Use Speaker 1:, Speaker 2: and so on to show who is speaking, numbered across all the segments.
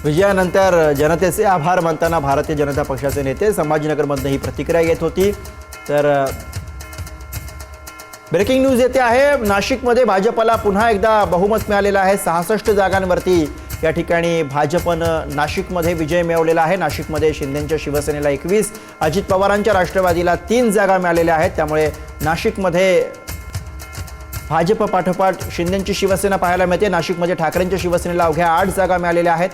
Speaker 1: विजयानंतर जनतेचे आभार मानताना भारतीय जनता पक्षाचे नेते संभाजीनगरमधून ही प्रतिक्रिया येत होती। तर ब्रेकिंग न्यूज येते आहे, नाशिकमध्ये भाजपला पुन्हा एकदा बहुमत मिळालेलं आहे। 66 जागांवरती या ठिकाणी भाजपनं नाशिकमध्ये विजय मिळवलेला आहे। नाशिकमध्ये शिंदेंच्या शिवसेनेला 21, अजित पवारांच्या राष्ट्रवादीला 3 जागा मिळालेल्या आहेत। त्यामुळे नाशिकमध्ये भाजप पाठोपाठ शिंदेंची शिवसेना पाहायला मिळते। नाशिकमध्ये ठाकरेंच्या शिवसेनेला अवघ्या 8 जागा मिळालेल्या आहेत।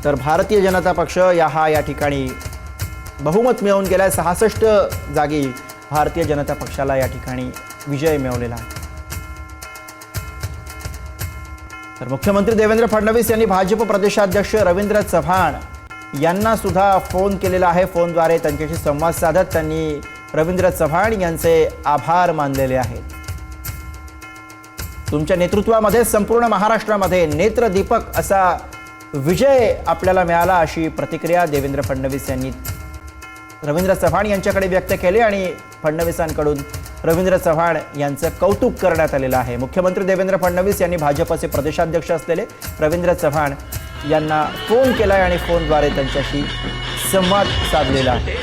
Speaker 1: तर भारतीय जनता पक्ष या ठिकाणी बहुमत मिळवून गेलाय। 66 जागी भारतीय जनता पक्षाला या ठिकाणी विजय मिळवलेला आहे। तर मुख्यमंत्री देवेंद्र फडणवीस यांनी भाजप प्रदेशाध्यक्ष रवींद्र चव्हाण यांना सुद्धा फोन केलेला आहे। फोनद्वारे त्यांच्याशी संवाद साधत त्यांनी रवींद्र चव्हाण यांचे आभार मानलेले आहेत। तुमच्या नेतृत्वामध्ये संपूर्ण महाराष्ट्रामध्ये नेत्रदीपक असा विजय आपल्याला मिळाला, अशी प्रतिक्रिया देवेंद्र फडणवीस यांनी रवींद्र चव्हाण यांच्याकडे व्यक्त केली आणि फडणवीसांकडून रवींद्र चव्हाण यांचं कौतुक करण्यात आलेलं आहे। मुख्यमंत्री देवेंद्र फडणवीस यांनी भाजपचे प्रदेशाध्यक्ष असलेले रवींद्र चव्हाण यांना फोन केलाय आणि फोनद्वारे त्यांच्याशी संवाद साधलेला आहे।